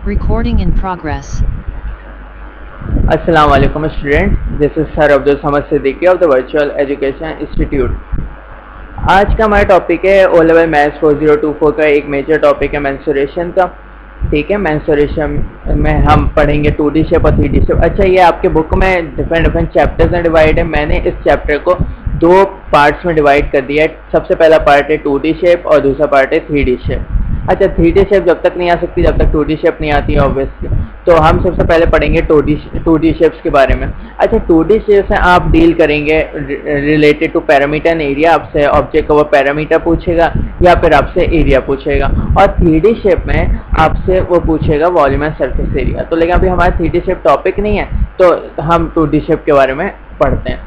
Recording in progress. अस्सलाम वालेकुम student, this is sir Abdul Samad Siddiqui of the virtual education institute. आज का हमारा टॉपिक है ओ लेवल मैथ्स 4024 का एक मेजर टॉपिक है मेंसुरेशन का। ठीक है, मेंसुरेशन में हम पढ़ेंगे 2D शेप और 3D शेप। अच्छा, ये आपके बुक में डिफरेंट चैप्टर्स में डिवाइड है। मैंने इस चैप्टर को दो पार्ट्स में डिवाइड कर दिया है। सबसे पहला पार्ट है 2D शेप और दूसरा पार्ट है 3D शेप। अच्छा, 3D शेप जब तक नहीं आ सकती जब तक 2D शेप नहीं आती है ऑब्वियसली। तो हम सबसे पहले पढ़ेंगे 2D शेप्स के बारे में। अच्छा, 2D शेप्स में आप डील करेंगे related to parameter and area. आपसे ऑब्जेक्ट का वो पैरामीटर पूछेगा या फिर आपसे एरिया पूछेगा। और 3D शेप में आपसे वो पूछेगा वॉल्यूम एंड सरफेस एरिया। तो लेकिन अभी हमारा 3D शेप टॉपिक नहीं है, तो हम 2D शेप के बारे में पढ़ते हैं।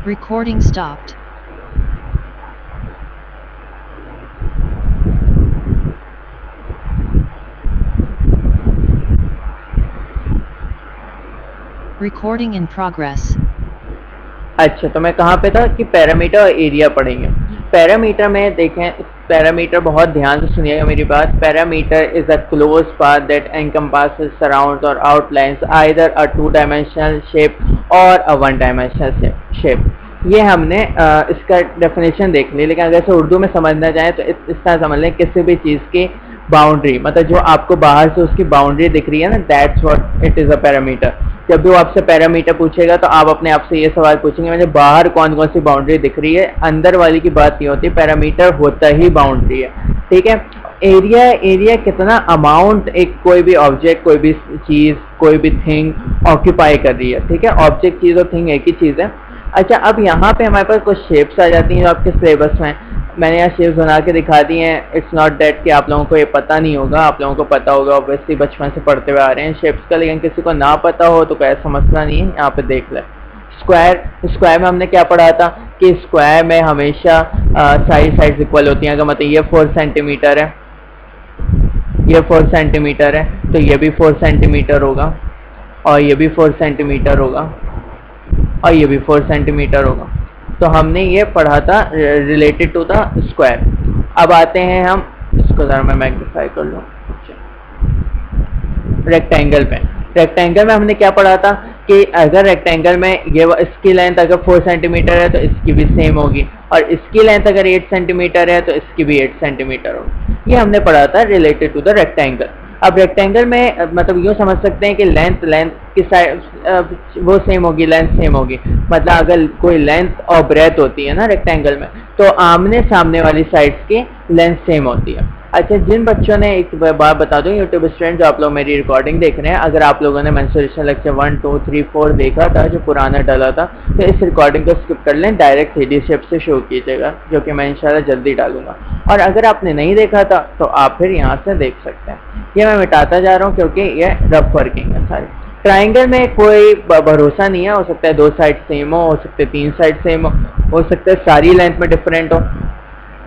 Recording stopped. Recording in progress. अच्छा, तो मैं कहाँ पे था कि पैरामीटर और एरिया पढ़ेंगे। पैरामीटर में देखें, पैरामीटर बहुत ध्यान से सुनिएगा मेरी बात। Parameter is a close path that encompasses surrounds और आउटलाइंस आइदर अ 2 डायमेंशनल शेप और अ 1 डायमेंशनल शेप। ये हमने इसका डेफिनेशन देख ली, लेकिन अगर इसे उर्दू में समझना चाहें तो इस तरह समझ लें, किसी भी चीज़ की बाउंड्री, मतलब जो आपको बाहर से उसकी बाउंड्री दिख रही है ना, that's what it is a parameter. जब भी वो आपसे पैरामीटर पूछेगा तो आप अपने आप से ये सवाल पूछेंगे, मुझे बाहर कौन कौन सी बाउंड्री दिख रही है। अंदर वाली की बात नहीं होती, पैरामीटर होता ही बाउंड्री है। ठीक है। एरिया कितना अमाउंट एक कोई भी ऑब्जेक्ट, कोई भी चीज़, कोई भी थिंग ऑक्यूपाई कर रही है। ठीक है, ऑब्जेक्ट चीज़ और थिंग एक ही चीज़ है। अच्छा, अब यहाँ पे हमारे पास कुछ शेप्स आ जाती हैं जो आपके सिलेबस में। मैंने यहाँ शेप्स बना के दिखा दी हैं। इट्स नॉट दैट कि आप लोगों को ये पता नहीं होगा, आप लोगों को पता होगा, ऑब्वियसली बचपन से पढ़ते हुए आ रहे हैं शेप्स का। लेकिन किसी को ना पता हो तो कोई ऐसा मसला नहीं है, यहाँ पे देख लें। स्क्वायर में हमने क्या पढ़ा था कि स्क्वायर में हमेशा सारी साइड्स इक्वल होती हैं। अगर मतलब ये 4 सेंटीमीटर है, ये 4 सेंटीमीटर है, तो ये भी 4 सेंटीमीटर होगा, और ये भी 4 सेंटीमीटर होगा, और ये भी 4 सेंटीमीटर होगा। तो हमने ये पढ़ा था रिलेटेड टू द स्क्वायर। अब आते हैं हम, इसको ज़रा मैं मैग्नीफाई कर लूँ, रेक्टेंगल पे। रेक्टेंगल में हमने क्या पढ़ा था कि अगर रेक्टेंगल में ये इसकी लेंथ अगर 4 सेंटीमीटर है तो इसकी भी सेम होगी, और इसकी लेंथ अगर 8 सेंटीमीटर है तो इसकी भी 8 सेंटीमीटर होगी। ये हमने पढ़ा था रिलेटेड टू द रेक्टेंगल। अब रेक्टेंगल में मतलब यूँ समझ सकते हैं कि लेंथ की साइड वो सेम होगी, लेंथ सेम होगी। मतलब अगर कोई लेंथ और ब्रेथ होती है ना रेक्टेंगल में, तो आमने सामने वाली साइड्स की लेंथ सेम होती है। अच्छा, जिन बच्चों ने, एक बात बता दूं यूट्यूब स्टूडेंट जो आप लोग मेरी रिकॉर्डिंग देख रहे हैं, अगर आप लोगों ने मेंसुरेशन लेक्चर 1, 2, 3, 4 देखा था जो पुराना डाला था, तो इस रिकॉर्डिंग को स्किप कर लें, डायरेक्ट 3D शेप से शो कीजिएगा, जो कि मैं इंशाल्लाह जल्दी डालूंगा। और अगर आपने नहीं देखा था तो आप फिर यहाँ से देख सकते हैं। ये मैं मिटाता जा रहा हूँ क्योंकि ये रफ वर्किंग है सारी। ट्राइंगल में कोई भरोसा नहीं है, हो सकता है 2 साइड सेम हो सकते 3 साइड सेम हो सकता है सारी लेंथ में डिफरेंट हो।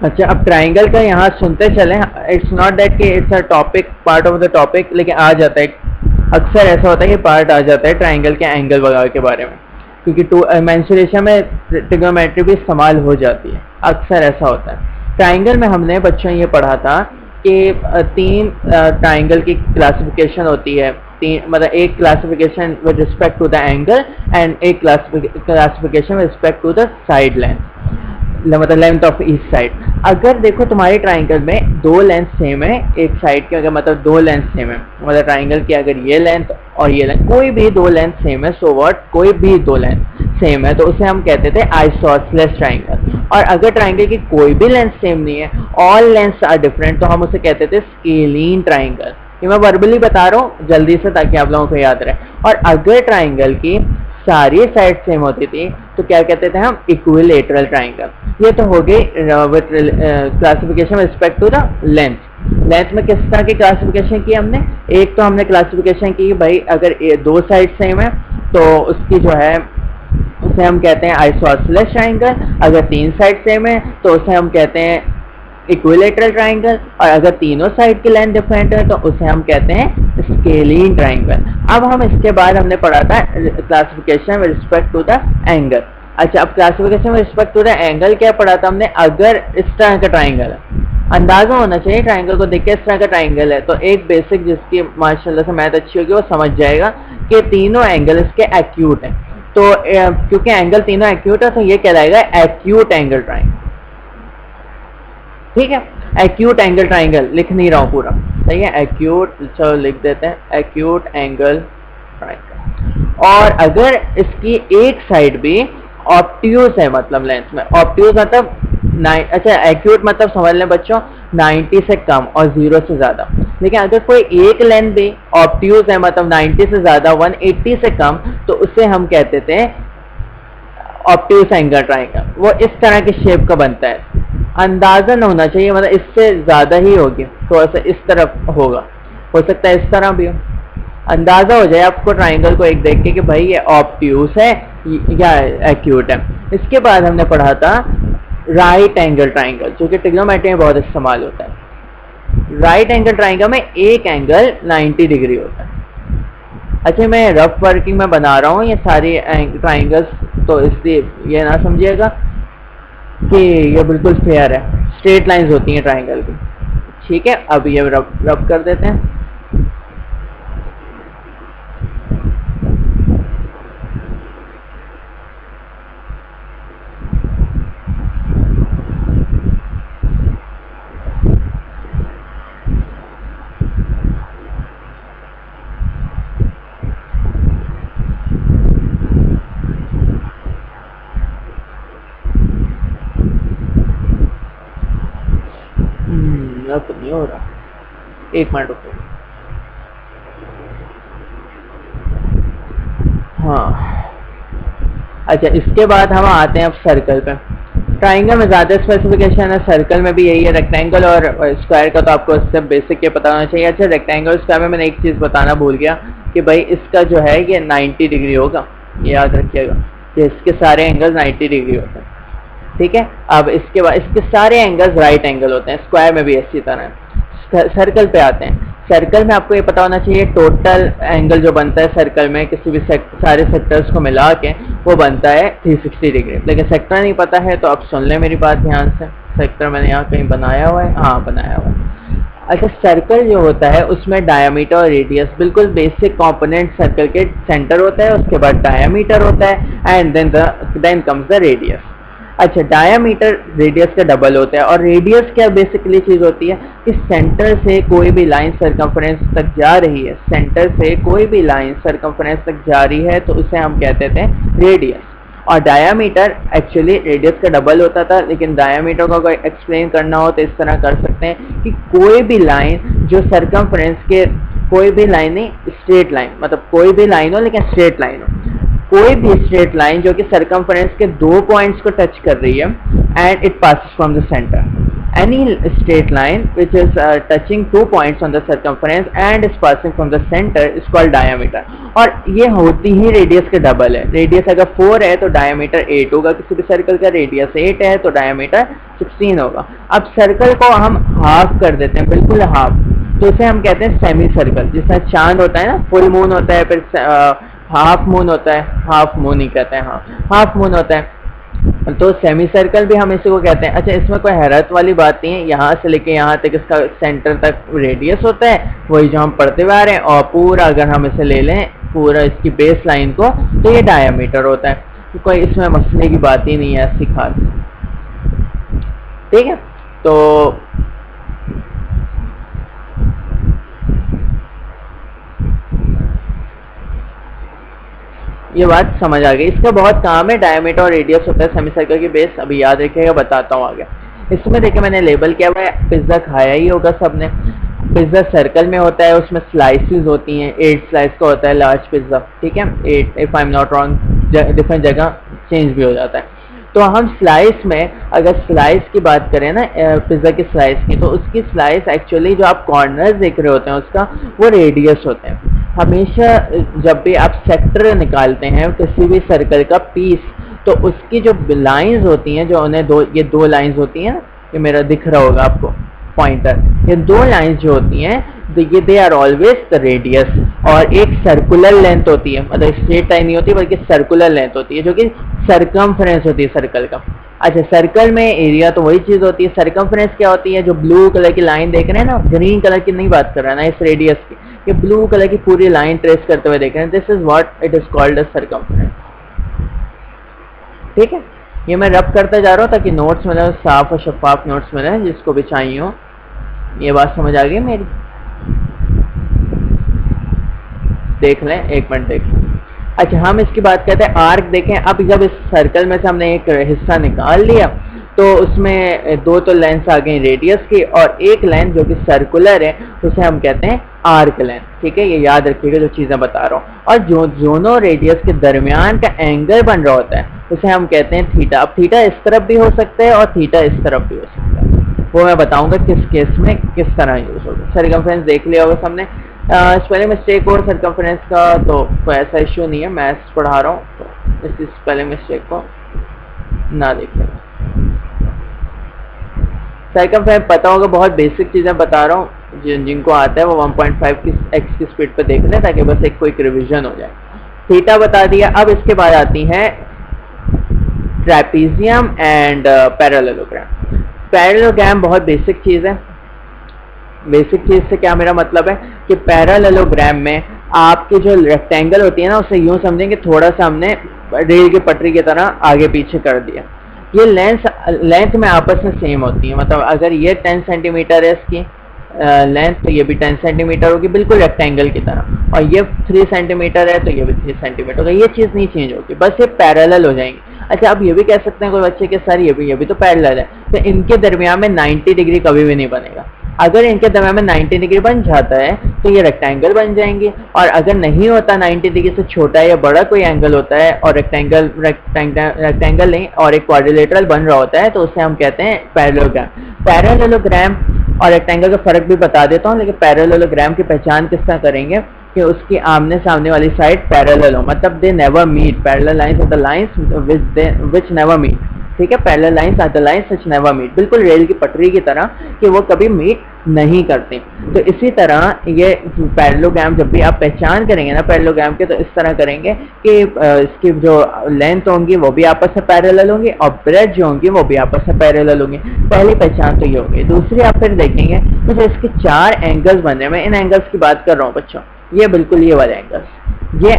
अच्छा, अब ट्राइंगल का यहाँ सुनते चलें। इट्स नॉट दैट कि it's a topic, part of the topic, लेकिन आ जाता है, अक्सर ऐसा होता है कि पार्ट आ जाता है ट्राइंगल के एंगल वगैरह के बारे में, क्योंकि मेंसुरेशन में ट्रिग्नोमेट्री भी इस्तेमाल हो जाती है, अक्सर ऐसा होता है। ट्राइंगल में हमने बच्चों ये पढ़ा था कि 3 ट्राइंगल की क्लासिफिकेशन होती है। मतलब एक classification with respect to the angle and एक classification with respect to the side length, मतलब लेंथ ऑफ ईच साइड। अगर देखो तुम्हारे ट्राइंगल में 2 लेंथ सेम है एक साइड की, अगर मतलब 2 लेंथ सेम है, मतलब ट्राइंगल की अगर ये लेंथ और ये लेंथ, कोई भी 2 लेंथ सेम है, सो व्हाट, कोई भी 2 लेंथ सेम है, तो उसे हम कहते थे आइसोसेलेस ट्राइंगल। और अगर ट्राइंगल की कोई भी लेंथ सेम नहीं है, ऑल लेंथ्स आर डिफरेंट, तो हम उसे कहते थे स्केलीन ट्राइंगल। ये मैं वर्बली बता रहा हूँ जल्दी से ताकि आप लोगों को याद रहे। और अगर ट्राइंगल की सारी साइड सेम होती थी तो क्या कहते थे हम, इक्विलेटरल ट्राइंगल। ये तो हो गई classification with respect to the length. Length में किस तरह की क्लासिफिकेशन की हमने, एक तो हमने क्लासिफिकेशन की भाई अगर 2 साइड सेम है तो उसकी जो है उसे हम कहते हैं आइसोसेलेस ट्राइंगल। अगर 3 साइड सेम है तो उसे हम कहते हैं इक्विलेटरल ट्राइंगल, और अगर तीनों साइड की लेंथ डिफरेंट है तो उसे हम कहते हैं स्केलीन ट्राइंगल। अब हम इसके बाद हमने पढ़ा था classification with respect to the angle. अच्छा, अब classification with respect to the angle क्या पढ़ा था हमने, अगर इस तरह का ट्राइंगल है, अंदाजा होना चाहिए ट्राइंगल को देख के इस तरह का ट्राइंगल है, तो एक बेसिक जिसकी माशाल्लाह से मैथ अच्छी होगी वो समझ जाएगा कि तीनों एंगल इसके एक्यूट हैं। तो क्योंकि एंगल तीनों एक्यूट है तो ये कहलाएगा एक्यूट एंगल ट्राइंगल। ठीक है, एक्यूट एंगल ट्राइंगल लिख नहीं रहा हूँ पूरा, सही है, एक्यूट, चलो लिख देते हैं एक्यूट एंगल ट्राइंगल। और अगर इसकी एक साइड भी ऑब्ट्यूज है, मतलब लेंस में ऑब्ट्यूज मतलब अच्छा एक्यूट मतलब समझ लें बच्चों 90 से कम और 0 से ज़्यादा, लेकिन अगर कोई एक लेंस भी ऑब्ट्यूज है मतलब 90 से ज़्यादा 180 से कम, तो उसे हम कहते थे ऑब्ट्यूज एंगल ट्राइंगल। वो इस तरह की शेप का बनता है, अंदाजन होना चाहिए, मतलब इससे ज़्यादा ही होगी, थोड़ा सा इस तरफ होगा, हो सकता है इस तरह भी हो, अंदाज़ा हो जाए आपको ट्राइंगल को एक देख के कि भाई ये ऑब्ट्यूज है या एक्यूट है। इसके बाद हमने पढ़ा था राइट एंगल ट्राइंगल, जो कि ट्रिग्नोमेट्री में बहुत इस्तेमाल होता है। राइट एंगल ट्राइंगल में एक एंगल 90 डिग्री होता है। अच्छा, मैं रफ वर्किंग में बना रहा हूँ ये सारी ट्राइंगल्स, तो इसलिए ये ना समझिएगा कि ये बिल्कुल फेयर है, स्ट्रेट लाइंस होती हैं ट्राइंगल की। ठीक है, अब ये रफ कर देते हैं। अब नहीं हो रहा, एक मिनट रुको। हाँ, अच्छा, इसके बाद हम आते हैं अब सर्कल पे। ट्राइंगल में ज़्यादा स्पेसिफिकेशन है, सर्कल में भी यही है। रेक्टेंगल और स्क्वायर का तो आपको इससे बेसिक ये पता होना चाहिए। अच्छा, रेक्टेंगल स्क्वायर में मैंने एक चीज़ बताना भूल गया कि भाई इसका जो है ये 90 डिग्री होगा, ये याद रखिएगा कि इसके सारे एंगल 90 डिग्री होते हैं। ठीक है, अब इसके बाद इसके सारे एंगल्स राइट एंगल होते हैं, स्क्वायर में भी इसी तरह है। सर्कल पे आते हैं। सर्कल में आपको ये पता होना चाहिए टोटल एंगल जो बनता है सर्कल में किसी भी सारे सेक्टर्स को मिला के वो बनता है 360 डिग्री। लेकिन सेक्टर नहीं पता है तो आप सुन लें मेरी बात ध्यान से। सेक्टर मैंने यहाँ कहीं बनाया हुआ है, हाँ बनाया हुआ है। अच्छा, सर्कल जो होता है उसमें डायामीटर और रेडियस बिल्कुल बेसिक कंपोनेंट सर्कल के सेंटर होता है, उसके बाद डायामीटर होता है and then comes the radius. अच्छा, डायामीटर रेडियस का डबल होता है। और रेडियस क्या बेसिकली चीज़ होती है कि सेंटर से कोई भी लाइन सर्कमफ्रेंस तक जा रही है, सेंटर से कोई भी लाइन सर्कमफ्रेंस तक जा रही है तो उसे हम कहते थे रेडियस। और डायामीटर एक्चुअली रेडियस का डबल होता था, लेकिन डायामीटर को अगर एक्सप्लेन करना हो तो इस तरह कर सकते हैं कि कोई भी लाइन जो सर्कमफ्रेंस के, कोई भी लाइन नहीं, स्ट्रेट लाइन, मतलब कोई भी लाइन हो लेकिन स्ट्रेट लाइन हो, कोई भी स्ट्रेट लाइन जो कि सर्कमफ्रेंस के दो पॉइंट्स को टच कर रही है and it passes from the centre. Any straight line which is touching 2 points on the circumference and is passing from the center is called diameter। और ये होती ही रेडियस के डबल है। रेडियस अगर 4 है तो डायमीटर 8 होगा, किसी भी सर्कल का रेडियस 8 है तो डायमीटर 16 होगा। अब सर्कल को हम हाफ कर देते हैं, बिल्कुल हाफ, तो इसे हम कहते हैं सेमी सर्कल। जिसमें चांद होता है ना, फुल मून होता है, फिर हाफ मून होता है, हाफ मून ही कहते हैं, हाँ हाफ मून होता है, तो सेमी सर्कल भी हम इसी को कहते हैं। अच्छा, इसमें कोई हैरत वाली बात नहीं है, यहाँ से लेके यहाँ तक इसका सेंटर तक रेडियस होता है, वही जो हम पढ़ते हुए आ रहे हैं, और पूरा अगर हम इसे ले लें पूरा इसकी बेस लाइन को तो ये डायमीटर होता है। तो कोई इसमें मसले की बात ही नहीं है ऐसी खास। ठीक है, तो ये बात समझ आ गई। इसका बहुत काम है, डायमीटर और रेडियस होता है सेमी सर्कल की बेस। अभी याद रखिएगा, बताता हूँ आगे। इसमें देखिए मैंने लेबल किया हुआ है, पिज्ज़ा खाया ही होगा सबने। पिज्ज़ा सर्कल में होता है, उसमें स्लाइसेस होती हैं, 8 स्लाइस का होता है लार्ज पिज्ज़ा। ठीक है, 8 if I am not wrong, different जगह चेंज भी हो जाता है। तो हम स्लाइस में अगर स्लाइस की बात करें ना, पिज़्ज़ा की स्लाइस की, तो उसकी स्लाइस एक्चुअली जो आप कॉर्नर्स देख रहे होते हैं उसका वो रेडियस होते हैं। हमेशा जब भी आप सेक्टर निकालते हैं किसी भी सर्कल का पीस, तो उसकी जो लाइंस होती हैं, जो उन्हें ये दो लाइंस होती हैं, ये मेरा दिख रहा होगा आपको पॉइंटर, ये दो लाइंस जो होती हैं ये they are always the radius. और एक सर्कुलर लेंथ होती है, मतलब स्ट्रेट लाइन नहीं होती बल्कि सर्कुलर लेंथ होती है, जो कि सर्कमफ्रेंस होती है सर्कल का। अच्छा, सर्कल में एरिया तो वही चीज होती है, सर्कमफ्रेंस क्या होती है, जो ब्लू कलर की लाइन देख रहे हैं ना, ग्रीन कलर की नहीं बात कर रहा ना, इस रेडियस की, ये ब्लू कलर की पूरी लाइन ट्रेस करते हुए देख रहे हैं, this is what it is called as circumference. ठीक है, ये मैं रब करता जा रहा हूँ ताकि नोट्स मिले, साफ और शफाफ नोट्स मिले, जिसको भी चाहिए हो। ये बात समझ आ गई मेरी? देख लें, एक मिनट देख लें। अच्छा, हम इसकी बात करते हैं आर्क। देखें, अब जब इस सर्कल में से हमने एक हिस्सा निकाल लिया तो उसमें दो तो लेंथ आ गई रेडियस की, और एक लेंथ जो कि सर्कुलर है उसे हम कहते हैं आर्क लेंथ। ठीक है, ये याद रखिएगा जो चीज़ें बता रहा हूँ। और जो दोनों रेडियस के दरमियान का एंगल बन रहा होता है उसे हम कहते हैं थीटा। अब थीटा इस तरफ भी हो सकता है और थीटा इस तरफ भी हो सकता है, वो मैं बताऊंगा किस केस में किस तरह यूज होगा। सर्कमफ्रेंस देख लिया होगा सबने। स्पेलिंग मिस्टेक और सर्कमफ्रेंस का तो कोई ऐसा इश्यू नहीं है, मैथ्स पढ़ा रहा हूँ तो इस स्पेलिंग मिस्टेक को ना देखिएगा। सर्कमफ्रेंस पता होगा, बहुत बेसिक चीज़ें बता रहा हूँ, जिनको आता है वो 1.5 की एक्स की स्पीड पे देख लें ताकि बस एक क्विक रिवीजन हो जाए। थीटा बता दिया। अब इसके बाद आती है ट्रेपीजियम एंड पैरेललोग्राम। पैरेललोग्राम बहुत बेसिक चीज़ है। बेसिक चीज से क्या मेरा मतलब है कि पैरेललोग्राम में आपकी जो रेक्टेंगल होती है ना, उसे यूं समझेंगे थोड़ा सा हमने रेल की पटरी की तरह आगे पीछे कर दिया। ये लेंथ में आपस में सेम होती है, मतलब अगर ये 10 सेंटीमीटर है इसकी लेंथ, तो ये भी 10 सेंटीमीटर होगी, बिल्कुल रेक्टेंगल की तरह। और ये 3 सेंटीमीटर है तो ये भी 3 सेंटीमीटर होगा। ये चीज़ नहीं चेंज होगी, बस ये पैरेलल हो जाएंगी। अच्छा, अब ये भी कह सकते हैं कोई बच्चे के सर ये भी तो पैरेलल है, तो इनके दरमियान में 90 डिग्री कभी भी नहीं बनेगा। अगर इनके दरमियान में 90 डिग्री बन जाता है तो ये रेक्टेंगल बन जाएंगे, और अगर नहीं होता, 90 डिग्री से छोटा या बड़ा कोई एंगल होता है और रेक्टेंगल नहीं और एक क्वाड्रिलेटरल बन रहा होता है, तो उसे हम कहते हैं पैरेललोग्राम। पैरेललोग्राम और रेक्टेंगल का फर्क भी बता देता हूँ, लेकिन पैरेललोग्राम की पहचान किस तरह करेंगे कि उसकी आमने सामने वाली साइड पैरेलल हो, मतलब they never meet. Parallel lines are the lines which never meet. ठीक है, parallel lines are the lines which never meet, बिल्कुल रेल की पटरी की तरह कि वो कभी मीट नहीं करते। तो इसी तरह ये पैरेललोग्राम जब भी आप पहचान करेंगे ना पैरेललोग्राम के, तो इस तरह करेंगे कि इसकी जो लेंथ होंगी वो भी आपस में पैरेलल होंगी और ब्रेथ जो होंगी वो भी आपस में पैरेलल होंगी। पहली पहचान तो ये होगी। दूसरी आप फिर देखेंगे तो जो इसके 4 एंगल्स बन रहे हैं, मैं इन एंगल्स की बात कर रहा हूँ बच्चों, ये बिल्कुल ये वाले एंगल्स, ये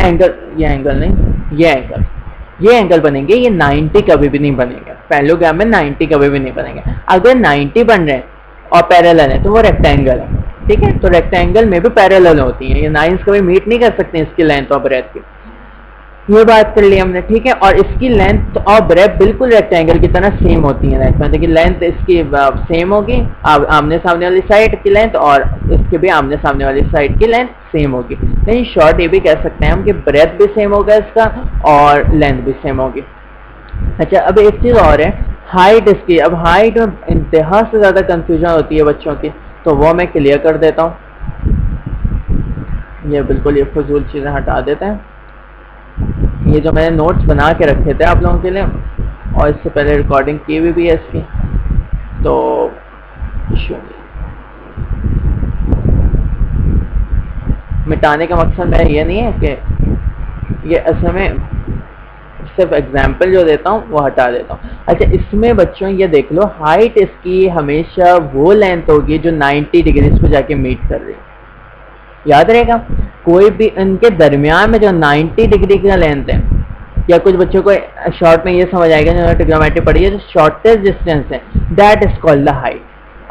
एंगल बनेंगे, ये 90 कभी भी नहीं बनेंगे। पैरेललोग्राम में 90 कभी भी नहीं बनेंगे। अगर 90 बन रहे हैं और पैरेलल है तो वो रेक्टेंगल है। ठीक है, तो रेक्टेंगल में भी पैरेलल होती हैं, ये लाइंस कभी मीट नहीं कर सकते इसकी लेंथ और ब्रेथ की। ये बात कर ली हमने। ठीक है, और इसकी लेंथ और ब्रेथ बिल्कुल रेक्टेंगल की तरह सेम होती है। मतलब कि लेंथ इसकी सेम होगी, आमने सामने वाली साइड की लेंथ, और इसके भी आमने सामने वाली साइड की लेंथ सेम होगी। लेकिन शॉर्ट ये भी कह सकते हैं हम कि ब्रेथ भी सेम होगा इसका और लेंथ भी सेम होगी। अच्छा, अब एक चीज़ और है, हाइट इसकी। अब हाइट में इंतहा से ज़्यादा कंफ्यूजन होती है बच्चों की, तो वो मैं क्लियर कर देता हूँ। ये बिल्कुल ये फजूल चीज़ें हटा देते हैं। ये जो मैंने नोट्स बना के रखे थे आप लोगों के लिए, और इससे पहले रिकॉर्डिंग की हुई भी है इसकी, तो इशू नहीं। मिटाने का मकसद मेरा ये नहीं है कि ये असल में सिर्फ एग्जाम्पल जो देता हूँ वो हटा देता हूँ। अच्छा, इसमें बच्चों ये देख लो, हाइट इसकी हमेशा वो लेंथ होगी जो 90 डिग्रीज पे जाके मीट कर रही है। याद रहेगा, कोई भी इनके दरमियान में जो 90 डिग्री का लेंथ है, या कुछ बच्चों को शॉर्ट में ये समझ आएगा जो ट्रिग्नोमेट्री पढ़ी है, जो शॉर्टेस्ट डिस्टेंस है that is called the height.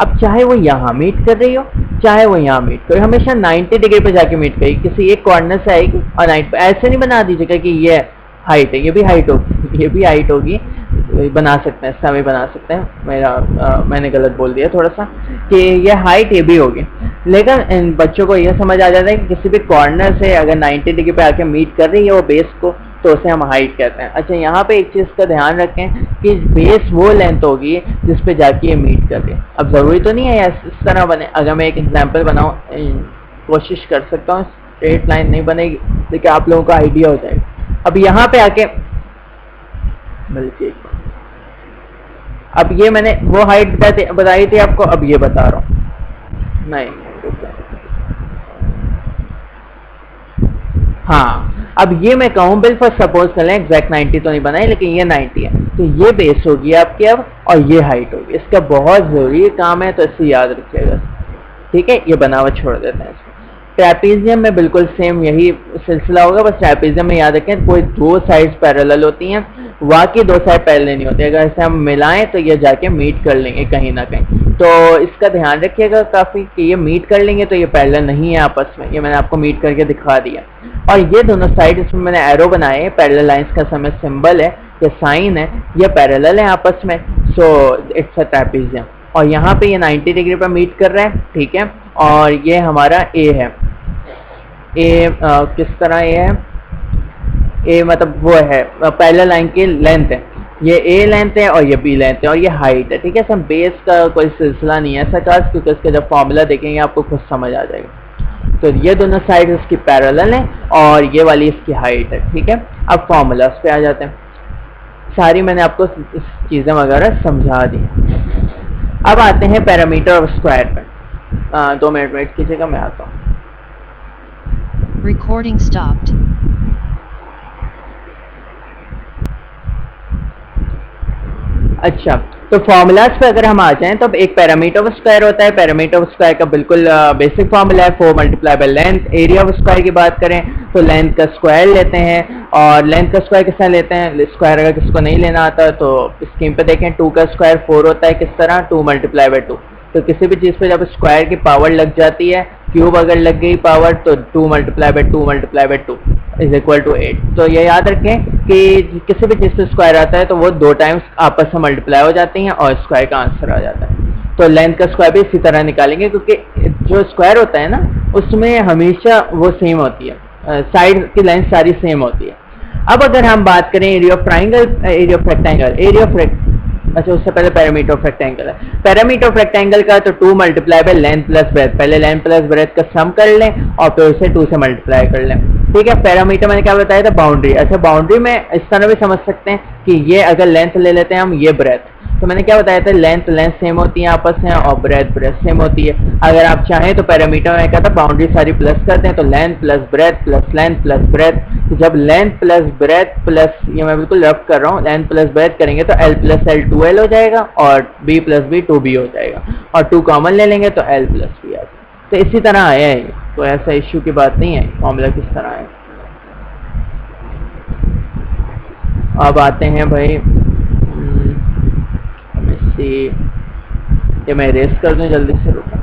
अब चाहे वो यहाँ मीट कर रही हो चाहे वो यहाँ मीट करे, हमेशा 90 डिग्री पे जाके मीट करेगी, किसी एक कॉर्नर से आएगी और 90 पे। ऐसे नहीं बना दीजिएगा कि ये हाइट है, ये भी हाइट होगी, ये भी हाइट होगी। बना सकते हैं, इसका भी बना सकते हैं। मैंने गलत बोल दिया थोड़ा सा कि ये हाइट ये भी होगी, लेकिन इन बच्चों को ये समझ आ जाता है कि किसी भी कॉर्नर से अगर 90 डिग्री पे आके मीट कर रही है वो बेस को, तो उसे हम हाइट कहते हैं। अच्छा, यहाँ पे एक चीज़ का ध्यान रखें कि बेस वो लेंथ होगी जिस पे जाके ये मीट कर रही है। अब ज़रूरी तो नहीं है इस तरह बने। अगर मैं एक एग्जाम्पल बनाऊँ, कोशिश कर सकता हूँ, स्ट्रेट लाइन नहीं बनेगी लेकिन आप लोगों को आइडिया हो जाएगा। अब यहाँ पे आके बल्कि अब ये मैंने वो हाइट बताई थी आपको, अब ये बता रहा हूँ। नहीं, हाँ, अब ये मैं कहूँ बिल्कुल सपोज कर लें एग्जैक्ट 90 तो नहीं बनाई, लेकिन ये 90 है, तो ये बेस होगी आपकी अब, और ये हाइट होगी। इसका बहुत ज़रूरी काम है, तो इसे याद रखिएगा, ठीक है। ये बनावा छोड़ देते हैं इसको। ट्रैपीजियम में बिल्कुल सेम यही सिलसिला होगा, बस ट्रैपीजियम में याद रखें कोई दो साइड्स पैरेलल होती हैं, वाकई दो साइड पैरेलल नहीं होती। अगर इसे हम मिलाएं तो ये जाके मीट कर लेंगे कहीं ना कहीं, तो इसका ध्यान रखिएगा काफ़ी कि ये मीट कर लेंगे तो ये पैरेलल नहीं है आपस में। ये मैंने आपको मीट करके दिखा दिया। और ये दोनों साइड इसमें मैंने एरो बनाए, पैरेलल लाइंस का समय सिंबल है, ये साइन है, ये पैरेलल है आपस में, सो इट्स अ ट्रैपीजियम। और यहाँ पे ये 90 डिग्री पर मीट कर रहा है, ठीक है। और ये हमारा ए है, ए किस तरह ए है, ए मतलब वो है पैरेलल लाइन की लेंथ है, ये ए लेंथ है और ये बी लेंथ है और ये हाइट है, ठीक है। सब बेस का कोई सिलसिला नहीं है ऐसा खास, क्योंकि इसका जब फॉर्मूला देखेंगे आपको खुद समझ आ जाएगा। तो ये दोनों साइड इसकी पैरेलल है और ये वाली इसकी हाइट है, ठीक है। अब फॉर्मूलास पे आ जाते हैं, सारी मैंने आपको चीज़ें वगैरह समझा दी। अब आते हैं पैरामीटर ऑफ स्क्वायर पे। 2 मिनट वेट कीजिएगा, मैं आता हूँ। Recording stopped. अच्छा, तो फॉर्मूलाज पे अगर हम आ जाएं तो अब एक पैरामीटर ऑफ स्क्वायर होता है। पैरामीटर ऑफ स्क्वायर का बिल्कुल बेसिक फॉर्मूला है 4 multiply by length. Area of square की बात करें तो लेंथ का स्क्वायर लेते हैं, और लेंथ का स्क्वायर किस तरह लेते हैं, स्क्वायर अगर किसको नहीं लेना आता तो स्कीम पे देखें, 2 का स्क्वायर 4 होता है, किस तरह 2 मल्टीप्लाई बाय 2। तो किसी भी चीज़ पे जब स्क्वायर की पावर लग जाती है, क्यूब अगर लग गई पावर, तो 2 multiply by 2 multiply by 2 is equal to 8। तो ये याद रखें कि किसी भी चीज़ से स्क्वायर आता है तो वो 2 टाइम्स आपस में मल्टीप्लाई हो जाती हैं और स्क्वायर का आंसर आ जाता है। तो लेंथ का स्क्वायर भी इसी तरह निकालेंगे, क्योंकि जो स्क्वायर होता है ना उसमें हमेशा वो सेम होती है, साइड की लेंथ सारी सेम होती है। अब अगर हम बात करें area of triangle, area of rectangle, area of अच्छा उससे पहले पैरामीटर ऑफ रेक्टेंगल है। पैरामीटर ऑफ रेक्टेंगल का तो 2 multiply by length plus breadth, पहले लेंथ प्लस ब्रेथ का सम कर लें और फिर उसे 2 से मल्टीप्लाई कर लें, ठीक है। पैरामीटर मैंने क्या बताया था, बाउंड्री। अच्छा, बाउंड्री में इस तरह भी समझ सकते हैं कि ये अगर लेंथ ले लेते हैं हम, ये ब्रेथ, तो मैंने क्या बताया था, लेंथ सेम होती है आपस में और ब्रेथ सेम होती है। अगर आप चाहें तो पैरामीटर में क्या था, बाउंड्री सारी प्लस करते हैं, तो length plus breadth plus length plus breadth. तो जब लेंथ प्लस ब्रेथ प्लस, ये मैं बिल्कुल रफ कर रहा हूँ, लेंथ प्लस ब्रेथ करेंगे तो L प्लस L 2L हो जाएगा और B प्लस B 2B हो जाएगा, और 2 कॉमन ले लेंगे तो L प्लस B आ जाएगा। तो इसी तरह आया है, तो ऐसा इश्यू की बात नहीं है, फॉर्मूला किस तरह है। अब आते हैं भाई, ये मैं इरेज कर दूं जल्दी से, रुका।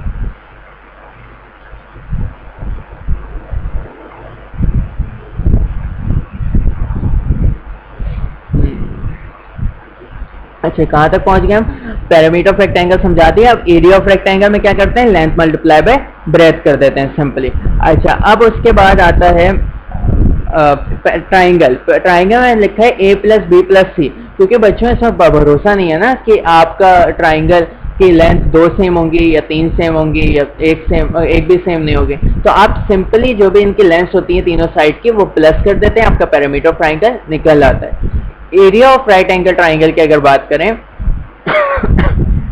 अच्छा, कहाँ तक पहुंच गए हम, पैरामीटर ऑफ रेक्टेंगल समझा दिया। अब एरिया ऑफ रेक्टेंगल में क्या करते हैं, लेंथ मल्टीप्लाई बाय ब्रेथ कर देते हैं सिंपली। अच्छा, अब उसके बाद आता है ट्राइंगल। ट्राइंगल में लिखा है A प्लस बी प्लस सी, क्योंकि बच्चों इसमें भरोसा नहीं है ना कि आपका ट्राइंगल की लेंथ 2 सेम होंगी या 3 सेम होंगी या एक भी सेम नहीं होगी। तो आप सिंपली जो भी इनकी लेंथ होती है तीनों साइड की वो प्लस कर देते हैं, आपका पैरामीटर ऑफ ट्राइंगल निकल आता है। Area of right angle triangle की अगर बात करें,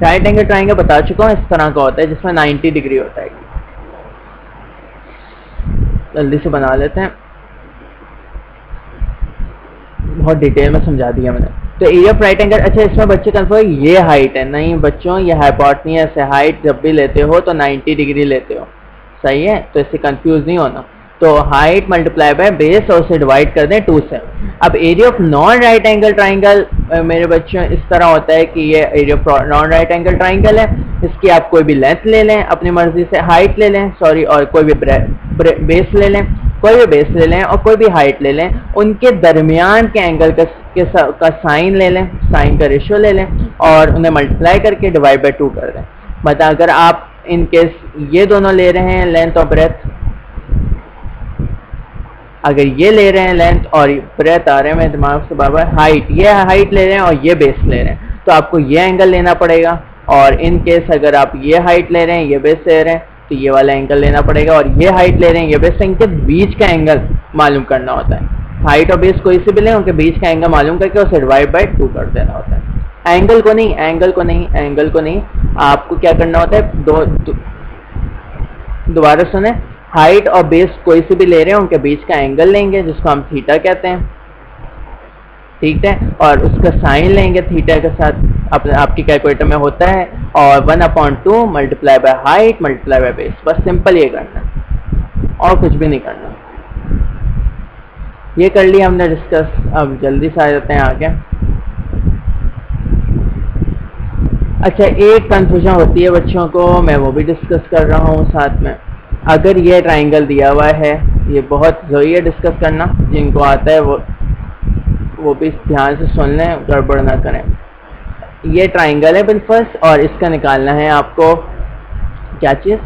राइट एंगल ट्राइंगल बता चुका हूँ, इस तरह का होता है जिसमें 90 डिग्री होता है। जल्दी से बना लेते हैं, बहुत डिटेल में समझा दिया मैंने। तो एरिया ऑफ राइट एंगल, अच्छा इसमें बच्चे कंफर्म ये हाइट है, नहीं बच्चों ये हाइपोटेन्यूज है। हाइट जब भी लेते हो तो 90 डिग्री लेते हो, सही है, तो इससे कंफ्यूज नहीं होना। तो हाइट मल्टीप्लाई बाय बेस और उसे डिवाइड कर दें 2 से। अब area of non right angle triangle मेरे बच्चों इस तरह होता है कि ये area of non right angle triangle है, इसकी आप कोई भी लेंथ ले लें अपनी मर्जी से, हाइट ले लें सॉरी, और कोई भी बेस ले लें, कोई भी बेस ले लें और कोई भी हाइट ले लें, उनके दरमियान के एंगल का साइन ले लें, साइन का रेशियो ले लें और उन्हें मल्टीप्लाई करके डिवाइड बाय 2 कर दें। मतलब अगर आप इन केस ये दोनों ले रहे हैं लेंथ और ब्रेथ, अगर ये ले रहे हैं लेंथ और ब्रेथ आ रहे हैं, मैं दिमाग से बार हाइट, ये हाइट ले रहे हैं और ये बेस ले रहे हैं, तो आपको ये एंगल लेना पड़ेगा। और इन केस अगर आप ये हाइट ले रहे हैं ये बेस ले रहे हैं तो ये वाला एंगल लेना पड़ेगा, और ये हाइट ले रहे हैं ये बेस, इनके बीच का एंगल मालूम करना होता है। हाइट और बेस कोई से भी लें, उनके बीच का एंगल मालूम करके उसे डिवाइड बाय 2 कर देना होता है। एंगल को नहीं, आपको क्या करना होता है, दोबारा सुने, हाइट और बेस कोई से भी ले रहे हैं, उनके बीच का एंगल लेंगे जिसको हम थीटा कहते हैं, ठीक है, और उसका साइन लेंगे थीटा के साथ, आपकी कैलकुलेटर में होता है, और 1/2 multiply by height multiply by base, बस सिंपल ये करना और कुछ भी नहीं करना। ये कर लिया हमने डिस्कस। अब जल्दी से आ जाते हैं आगे। अच्छा, एक कंफ्यूजन होती है बच्चों को, मैं वो भी डिस्कस कर रहा हूँ साथ में। अगर ये ट्राइंगल दिया हुआ है, ये बहुत ज़रूरी है डिस्कस करना, जिनको आता है वो भी ध्यान से सुन लें, गड़बड़ ना करें। ये ट्राइंगल है बिल्फर्स, और इसका निकालना है आपको क्या चीज़,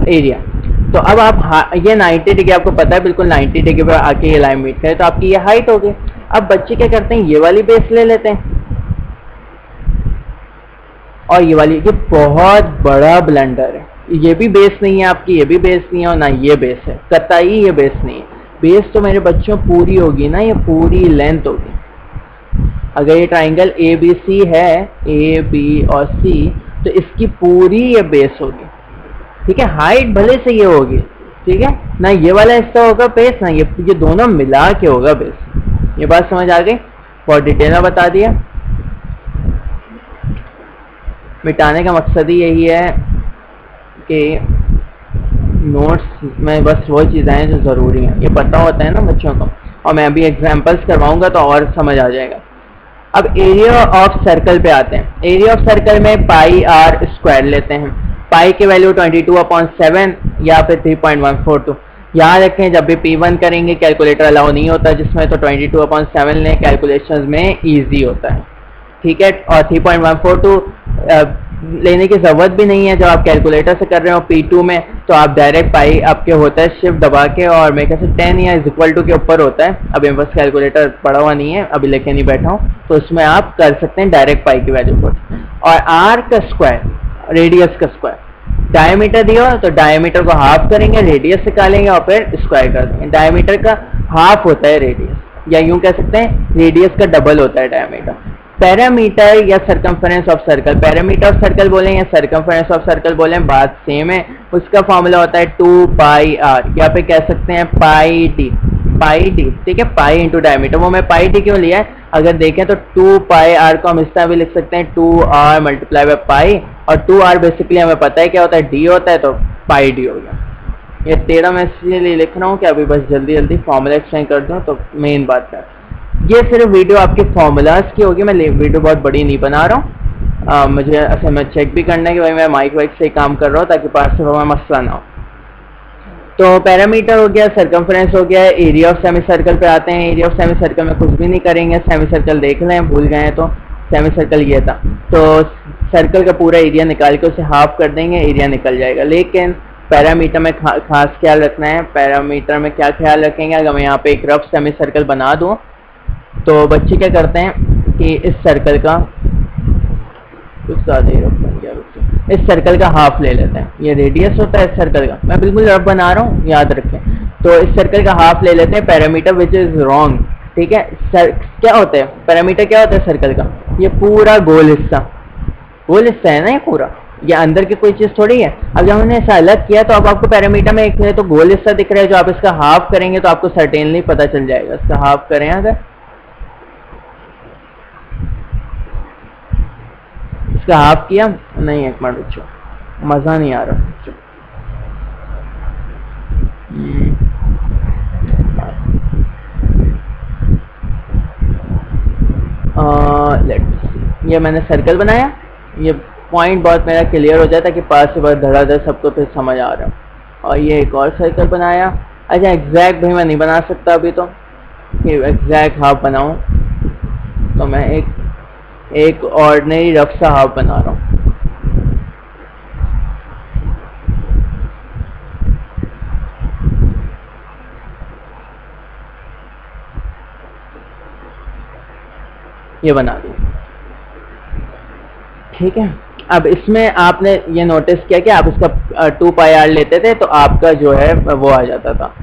एरिया। तो अब आप ये 90 डिग्री आपको पता है, बिल्कुल 90 डिग्री पर आके ये लाइन मीट करे, तो आपकी ये हाइट हो गई। अब बच्चे क्या करते हैं, ये वाली बेस ले लेते हैं, और ये वाली, ये बहुत बड़ा ब्लंडर है। ये भी बेस नहीं है आपकी, ये भी बेस नहीं है, और ना ये बेस है, कतई ये बेस नहीं है। बेस तो मेरे बच्चों पूरी होगी ना, ये पूरी लेंथ होगी। अगर ये ट्राइंगल ए बी सी है, ए बी और सी, तो इसकी पूरी ये बेस होगी, ठीक है। हाइट भले से ये होगी, ठीक है ना, ये वाला हिस्सा होगा बेस, ना ये दोनों मिला के होगा बेस। ये बात समझ आ गई, बहुत डिटेल में बता दिया। मिटाने का मकसद ही यही है कि नोट्स में बस वो चीज़ें हैं जो ज़रूरी हैं, ये पता होता है ना बच्चों को, और मैं अभी एग्जांपल्स करवाऊंगा तो और समझ आ जाएगा। अब एरिया ऑफ सर्कल पे आते हैं। एरिया ऑफ सर्कल में पाई आर स्क्वायर लेते हैं। पाई की वैल्यू 22/7 या फिर 3.142। याद रखें, जब भी P1 करेंगे कैलकुलेटर अलाउ नहीं होता जिसमें, तो 22/7 लें, कैलकुलेशंस में ईजी होता है, ठीक है। और 3.142 लेने की ज़रूरत भी नहीं है, जब आप कैलकुलेटर से कर रहे हो P2 में, तो आप डायरेक्ट पाई आपके होता है शिफ्ट दबा के, और मेरे ख्याल से 10 या इक्वल टू के ऊपर होता है। अभी मेरे पास कैलकुलेटर पड़ा हुआ नहीं है, अभी लेके नहीं बैठा हूँ, तो उसमें आप कर सकते हैं डायरेक्ट पाई की वैल्यू पर। और आर का स्क्वायर, रेडियस का स्क्वायर, डायमीटर दिया हो तो डायमीटर को हाफ करेंगे, रेडियस निकालेंगे और फिर स्क्वायर कर देंगे। डायमीटर का हाफ होता है रेडियस, या यूं कह सकते हैं रेडियस का डबल होता है डायमीटर। पैरामीटर या circumference of circle, parameter of circle बोलें या सरकमफेरेंस ऑफ सर्कल बोलें, बात सेम है। उसका फॉर्मूला होता है 2πr, या फिर कह सकते हैं पाई डी, ठीक है, पाई इंटू डायमीटर। वो मैं पाई डी क्यों लिया है, अगर देखें तो 2πr को हम इस तरह भी लिख सकते हैं 2r मल्टीप्लाई बाय पाई, और 2r बेसिकली हमें पता है क्या होता है, डी होता है, तो पाई डी हो गया। ये 13 मैं इसलिए लिख रहा हूँ कि अभी बस जल्दी जल्दी फॉर्मूला एक्सप्लेन कर दूँ, तो मेन बात है ये सिर्फ वीडियो आपके फॉर्मूलाज की होगी, मैं वीडियो बहुत बड़ी नहीं बना रहा हूँ। मुझे असल में चेक भी करना है कि भाई मैं माइक वाइक से काम कर रहा हूँ, ताकि पास से हमें मसला ना हो। तो पैरामीटर हो गया, सरकमफ्रेंस हो गया, एरिया ऑफ सेमी सर्कल पे आते हैं। एरिया ऑफ सेमी सर्कल में कुछ भी नहीं करेंगे, सेमी सर्कल देख लें, भूल गए हैं तो सेमी सर्कल ये था, तो सर्कल का पूरा एरिया निकाल के उसे हाफ कर देंगे, एरिया निकल जाएगा। लेकिन पैरामीटर में खास ख्याल रखना है। पैरामीटर में क्या ख्याल रखेंगे, अगर मैं यहाँ पे एक रफ सेमी सर्कल बना दूँ, तो बच्चे क्या करते हैं कि इस सर्कल का कुछ ज़्यादा ही रफ बन गया, इस सर्कल का हाफ ले लेते हैं। ये रेडियस होता है इस सर्कल का, मैं बिल्कुल रफ बना रहा हूँ, याद रखें। तो इस सर्कल का हाफ ले लेते हैं, पैरामीटर विच इज़ रॉन्ग, ठीक है। क्या होता है पैरामीटर, क्या होता है सर्कल का, ये पूरा गोल हिस्सा है ना, ये पूरा, ये अंदर की कोई चीज़ थोड़ी है। अब जब हमने ऐसा अलग किया, तो अब आपको पैरामीटर में एक तो गोल हिस्सा दिख रहा है, जो आप इसका हाफ करेंगे तो आपको सर्टेनली पता चल जाएगा। इसका हाफ करें, अगर इसका हाफ किया, नहीं एक मिनट बच्चों, मज़ा नहीं आ रहा बच्चों। लेट्स, ये मैंने सर्कल बनाया, ये पॉइंट बहुत मेरा क्लियर हो जाता है कि पास से बहुत धड़ाधड़ सबको फिर समझ आ रहा है। और ये एक और सर्कल बनाया। अच्छा, एग्जैक्ट भाई मैं नहीं बना सकता अभी, तो कि एग्जैक्ट हाफ बनाऊं, तो मैं एक ऑर्डिनरी रफ सा हाफ बना रहा हूँ। ये बना दिया, ठीक है। अब इसमें आपने ये नोटिस किया कि आप इसका 2πr लेते थे, तो आपका जो है वो आ जाता था,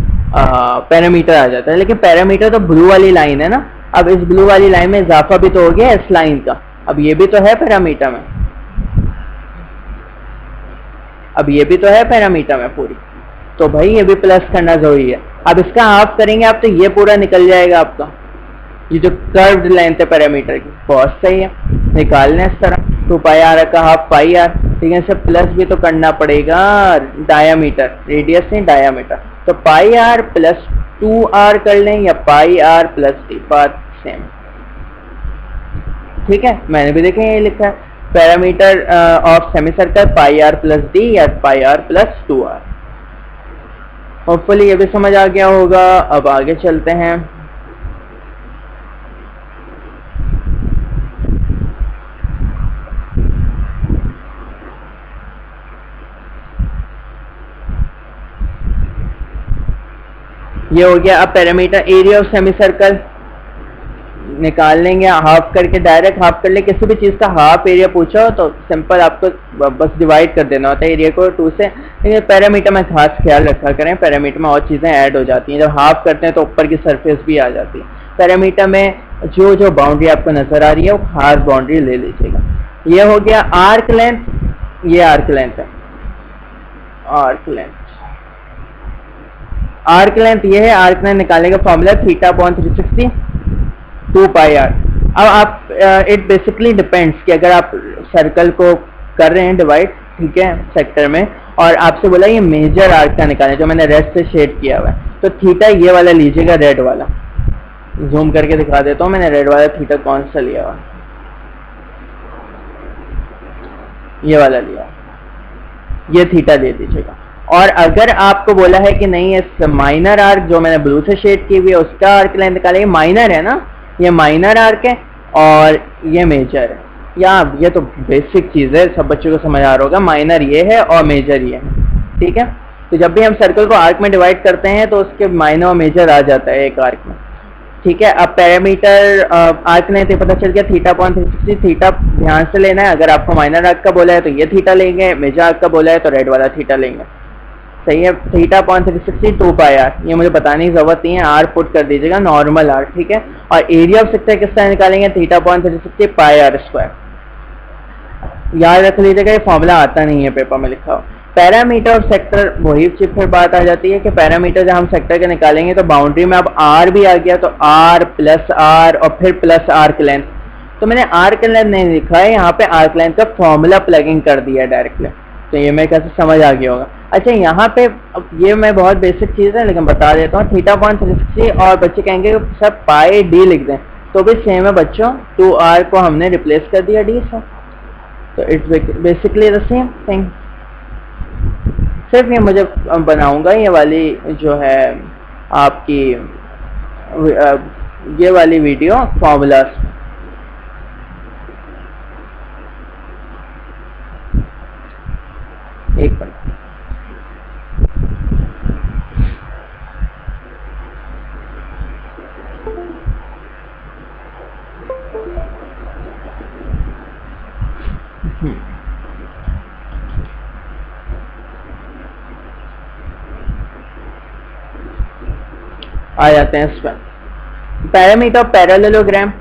पैरामीटर आ जाता है। लेकिन पैरामीटर तो ब्लू वाली लाइन है ना, अब इस ब्लू वाली लाइन में इजाफा भी तो हो गया इस लाइन का, अब ये भी तो है पैरामीटर में, अब ये भी तो है पैरामीटर में पूरी, तो भाई ये भी प्लस करना जरूरी है। अब इसका हाफ करेंगे आप तो ये पूरा निकल जाएगा आपका, ये जो कर्व्ड लेंथ है पैरामीटर की। बहुत सही है, निकालना इस तरह 2 पाई आर का हाफ पाई आर, ठीक है। इसे प्लस भी तो करना पड़ेगा, डायामीटर, रेडियस नहीं डायामीटर, तो पाई आर प्लस 2r कर लें या पाई आर प्लस डी, बात सेम, ठीक है। मैंने भी देखें ये लिखा है parameter of semi circle pi r plus d या pi r plus 2r। Hopefully ये भी समझ आ गया होगा। अब आगे चलते हैं। ये हो गया। अब parameter area of semi circle निकाल लेंगे, हाफ करके, डायरेक्ट हाफ कर ले। किसी भी चीज़ का हाफ एरिया पूछो तो सिंपल आपको बस डिवाइड कर देना होता है एरिया को 2 से। लेकिन पैरामीटर में खास ख्याल रखा करें, पैरामीटर में और चीज़ें ऐड हो जाती हैं। जब हाफ करते हैं तो ऊपर की सरफेस भी आ जाती है। पैरामीटर में जो जो बाउंड्री आपको नजर आ रही है वो खास बाउंड्री ले लीजिएगा। ये हो गया आर्क लेंथ, ये आर्क लेंथ है, आर्क लेंथ, आर्क लेंथ ये है। आर्क लेंथ निकालने का फॉर्मूला θ/360 2 पाई आर। अब आप इट बेसिकली डिपेंड्स कि अगर आप सर्कल को कर रहे हैं डिवाइड, ठीक है, सेक्टर में, और आपसे बोला ये मेजर आर्क का निकालना जो मैंने रेड से शेड किया हुआ है, तो थीटा ये वाला लीजिएगा, रेड वाला। जूम करके दिखा देता हूँ मैंने रेड वाला थीटा कौन सा लिया हुआ, ये वाला लिया, ये थीटा दे दीजिएगा। और अगर आपको बोला है कि नहीं इस माइनर आर्क जो मैंने ब्लू से शेड की हुई है उसका आर्क लेंथ निकालेंगे, माइनर है ना, ये माइनर आर्क है और ये मेजर है। या ये तो बेसिक चीज़ है, सब बच्चों को समझ आ रहा होगा, माइनर ये है और मेजर ये है, ठीक है। तो जब भी हम सर्कल को आर्क में डिवाइड करते हैं तो उसके माइनर और मेजर आ जाता है एक आर्क में, ठीक है। अब पैरामीटर आर्क लेंथ पता चल गया θ/360, थीटा ध्यान से लेना है। अगर आपको माइनर आर्क का बोला है तो ये थीटा लेंगे, मेजर आर्क का बोला है तो रेड वाला थीटा लेंगे, सही है। θ/360 2 पाई आर, ये मुझे बताने की जरूरत नहीं है, आर पुट कर दीजिएगा, नॉर्मल आर, ठीक है। और एरिया ऑफ सेक्टर किस तरह निकालेंगे, θ/360 पाई आर स्क्वायर। याद रख लीजिएगा, ये फॉर्मूला आता नहीं है पेपर में लिखा हो। पैरामीटर ऑफ सेक्टर, वही चीज फिर बात आ जाती है कि पैरामीटर जब हम सेक्टर के निकालेंगे तो बाउंड्री में अब आर भी आ गया, तो आर प्लस आर और फिर प्लस आर्क लेंथ। तो मैंने आर्क लेंथ नहीं लिखा है, यहाँ पे आर्क लेंथ का फॉर्मूला प्लगिंग कर दिया है डायरेक्टली, तो ये मेरे कैसे समझ आ गया होगा। अच्छा, यहाँ पे अब ये मैं बहुत बेसिक चीज़ है लेकिन बता देता हूँ, θ/360 और बच्चे कहेंगे सब पाई डी लिख दें, तो भी सेम है बच्चों, 2r को हमने रिप्लेस कर दिया d से, तो it's basically the same thing. सिर्फ ये मुझे बनाऊंगा ये वाली जो है आपकी ये वाली वीडियो फॉर्मूलास, एक मिनट, आ जाते हैं इस पर। Parameter of parallelogram,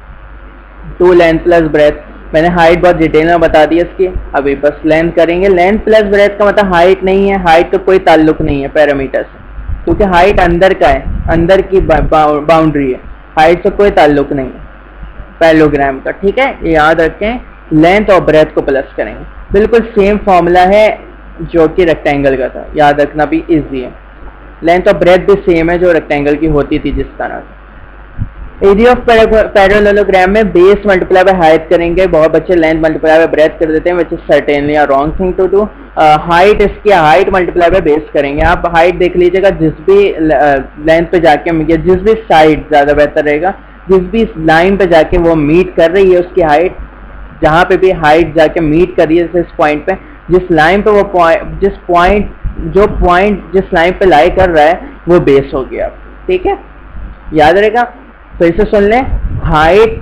2 length plus breadth. मैंने हाइट बहुत डिटेल में बता दी इसकी, अभी बस लेंथ करेंगे। लेंथ प्लस ब्रेथ का मतलब हाइट नहीं है, हाइट का कोई ताल्लुक नहीं है पैरामीटर से, क्योंकि हाइट अंदर का है, अंदर की बाउंड्री है, हाइट से कोई ताल्लुक नहीं है पैरेललोग्राम का, ठीक है। ये याद रखें, लेंथ और ब्रेथ को प्लस करेंगे। बिल्कुल सेम फॉर्मूला है जो कि रेक्टेंगल का था, याद रखना भी इजी है। लेंथ और ब्रेथ भी सेम है जो रेक्टेंगल की होती थी जिस तरह से। एरिया ऑफ पैरेललोग्राम में बेस मल्टीप्लाई बाय हाइट करेंगे। बहुत बच्चे लेंथ मल्टीप्लाई बाय ब्रेथ कर देते हैं, which is certainly a wrong thing to do. Height, इसकी हाइट मल्टीप्लाई बाय बेस करेंगे। आप हाइट देख लीजिएगा, जिस भी लेंथ पे जाके, जिस भी साइड ज़्यादा बेहतर रहेगा, जिस भी लाइन पे जाके वो मीट कर रही है उसकी हाइट, जहाँ पे भी हाइट जाके मीट कर रही है, जैसे इस पॉइंट पे, जिस लाइन पे वो पॉइंट जिस लाइन पे लाई कर रहा है वो बेस हो गया, ठीक है, याद रहेगा। तो इसे सुन लें, हाइट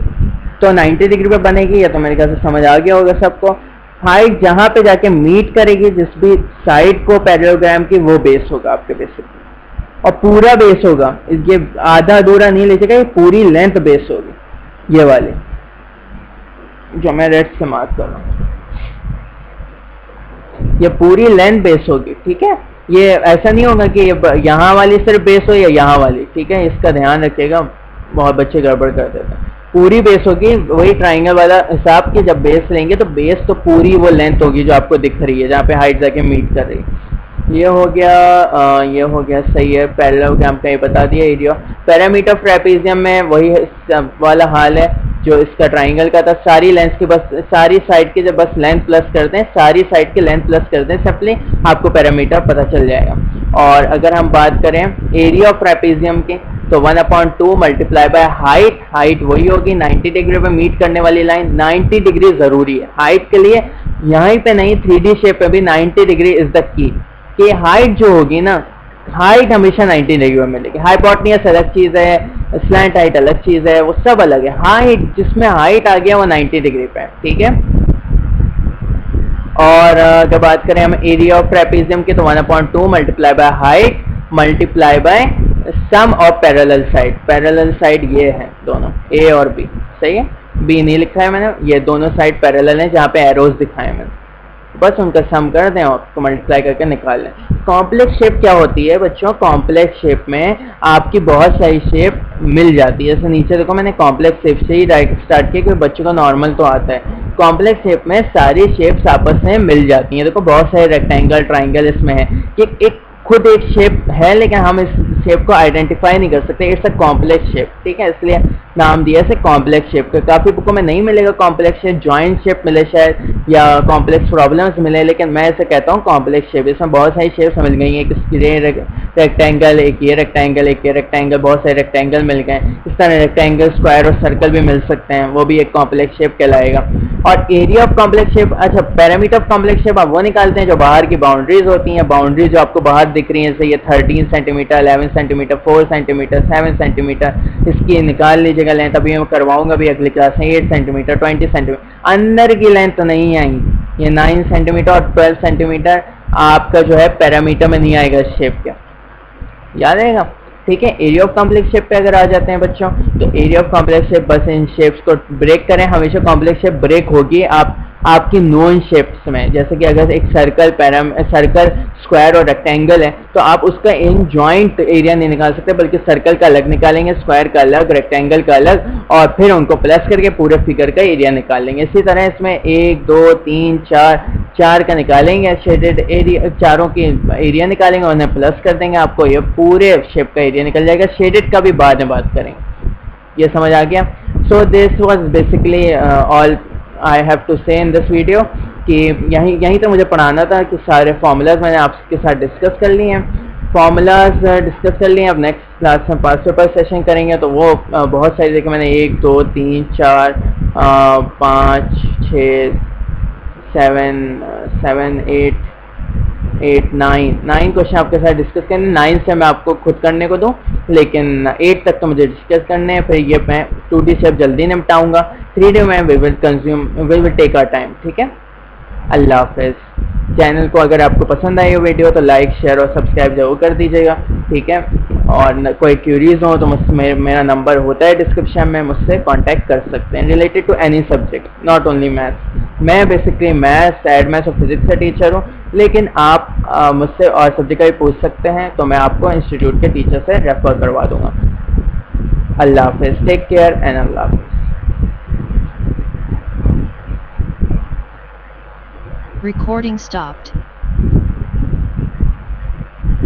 तो 90 डिग्री पे बनेगी, या तो मेरे ख्याल से समझ आ गया होगा सबको। हाइट जहाँ पे जाके मीट करेगी जिस भी साइड को पैरेललोग्राम की, वो बेस होगा आपके बेसिकली, और पूरा बेस होगा, ये आधा अधूरा नहीं लीजिएगा, ये पूरी लेंथ बेस होगी, ये वाली जो मैं रेड से मार्क कर रहा हूँ, ये पूरी लेंथ बेस होगी, ठीक है। ये ऐसा नहीं होगा कि यहाँ वाली सिर्फ बेस हो या यहाँ वाली, ठीक है, इसका ध्यान रखिएगा, बहुत बच्चे गड़बड़ कर देते हैं। पूरी बेस होगी, वही ट्राइंगल वाला हिसाब की, जब बेस लेंगे तो बेस तो पूरी वो लेंथ होगी जो आपको दिख रही है, जहाँ पे हाइट जाके मीट कर रही है। ये हो गया, ये हो गया, सही है। पैरेललोग्राम का ये बता दिया एरिया। पैरामीटर ट्रेपेजियम में वही वाला हाल है जो इसका ट्राइंगल का था, सारी लेंथ की बस, सारी साइड की जब बस लेंथ प्लस करते हैं, सारी साइड की लेंथ प्लस करते हैं सिंपली, आपको पैरामीटर पता चल जाएगा। और अगर हम बात करें एरिया ऑफ ट्रेपेजियम की, तो 1/2 मल्टीप्लाई बाय हाइट, हाइट वही होगी 90 डिग्री पे मीट करने वाली लाइन, 90 डिग्री जरूरी है हाइट के लिए, यहीं पे नहीं 3D शेप पे भी 90 डिग्री इज द की, कि हाइट जो होगी ना, हाइट हमेशा 90 डिग्री में मिलेगी। हाइपोटेन्यूज अलग चीज है, स्लैंट हाइट अलग चीज है, वो सब अलग है। हाइट जिसमें हाइट आ गया वो 90 डिग्री पे है, ठीक है। और अगर बात करें हम एरिया ऑफ ट्रेपेजियम की, तो 1/2 multiply by height multiply by sum of parallel side. Parallel side ये है दोनों, ए और बी, सही है, बी नहीं लिखा है मैंने, ये दोनों साइड पैरेलल है जहाँ पे एरोज दिखाए मैंने, बस उनका सम कर दें और मल्टीप्लाई करके निकाल लें। कॉम्प्लेक्स शेप क्या होती है बच्चों? कॉम्प्लेक्स शेप में आपकी बहुत सारी शेप मिल जाती है। जैसे नीचे देखो मैंने कॉम्प्लेक्स शेप से ही डायरेक्ट स्टार्ट किया क्योंकि बच्चों को नॉर्मल तो आता है। कॉम्प्लेक्स शेप में सारी शेप्स आपस में मिल जाती हैं। देखो बहुत सारे रेक्टेंगल, ट्राइंगल इसमें है कि एक खुद एक शेप है लेकिन हम इस शेप को आइडेंटिफाई नहीं कर सकते, इट्स अ कॉम्प्लेक्स शेप, ठीक है, इसलिए नाम दिया इसे कॉम्प्लेक्स शेप का। काफी बुकों में नहीं मिलेगा कॉम्प्लेक्स शेप, जॉइंट शेप मिले शायद या कॉम्प्लेक्स प्रॉब्लम्स मिले, लेकिन मैं इसे कहता हूँ कॉम्प्लेक्स शेप। इसमें बहुत सारी शेप्स मिल गई हैं, एक रेक्टेंगल, एक ये रेक्टेंगल, एक ये रेक्टेंगल, बहुत सारे रेक्टेंगल मिल गए। इस तरह रेक्टेंगल, स्क्वायर और सर्कल भी मिल सकते हैं, वो भी एक कॉम्प्लेक्स शेप कहलाएगा। और एरिया ऑफ कॉम्प्लेक्स शेप, अच्छा पैरामीटर ऑफ कॉम्प्लेक्स शेप आप वो निकालते हैं जो बाहर की बाउंड्रीज होती हैं, बाउंड्रीज जो आपको बाहर दिख रही है, जैसे ये 13 सेंटीमीटर, 11 सेंटीमीटर, 4 सेंटीमीटर, 7 सेंटीमीटर, इसकी निकाल लीजिएगा लेंथ, अभी मैं करवाऊंगा भी अगली क्लास में। 8 सेंटीमीटर, 20 सेंटीमीटर, अंदर की लेंथ तो नहीं आएंगी, ये 9 सेंटीमीटर और 12 सेंटीमीटर आपका जो है पैरामीटर में नहीं आएगा इस शेप का, याद रहेगा, ठीक है। एरिया ऑफ कॉम्प्लेक्स शेप पे अगर आ जाते हैं बच्चों, तो एरिया ऑफ कॉम्प्लेक्स शेप, बस इन शेप्स को ब्रेक करें, हमेशा कॉम्प्लेक्स शेप ब्रेक होगी आपकी नोन शेप्स में। जैसे कि अगर एक सर्कल, स्क्वायर और रेक्टेंगल है तो आप उसका इन जॉइंट एरिया नहीं निकाल सकते, बल्कि सर्कल का अलग निकालेंगे, स्क्वायर का अलग, रेक्टेंगल का अलग, और फिर उनको प्लस करके पूरे फिगर का एरिया निकालेंगे। इसी तरह इसमें 1 2 3 4 का निकालेंगे शेडेड एरिया, चारों की एरिया निकालेंगे, उन्हें प्लस कर देंगे, आपको ये पूरे शेप का एरिया निकल जाएगा। शेडेड का भी बाद में बात करेंगे, ये समझ आ गया। So this was basically all I have to say in this video, कि यहीं तो मुझे पढ़ाना था कि सारे फार्मूलाज मैंने आपके साथ डिस्कस कर लिए हैं, फार्मूलाज डिस्कस कर लिए हैं। अब नेक्स्ट क्लास में पास्ट पेपर सेशन करेंगे तो वो बहुत सारी, देखिए मैंने 1 2 3 4 5 6 7 8 9 क्वेश्चन आपके साथ डिस्कस करने। 9 से मैं आपको खुद करने को दूं, लेकिन 8 तक तो मुझे डिस्कस करने हैं। फिर ये मैं 2D शेप जल्दी निपटाऊंगा, 3D में we will take our time, ठीक है। अल्लाह हाफिज़। चैनल को अगर आपको पसंद आई हो वीडियो तो लाइक, शेयर और सब्सक्राइब जरूर कर दीजिएगा, ठीक है। और कोई क्यूरीज हो तो मेरा नंबर होता है डिस्क्रिप्शन में, मुझसे कांटेक्ट कर सकते हैं related to any subject, not only maths. मैं बेसिकली मैथ्स, एड मैथ्स और फिजिक्स का टीचर हूँ, लेकिन आप मुझसे और सब्जेक्ट का भी पूछ सकते हैं, तो मैं आपको इंस्टीट्यूट के टीचर से रेफर करवा दूंगा। अल्लाह हाफिज़, टेक केयर एंड अल्लाह हाफिज़। Recording stopped.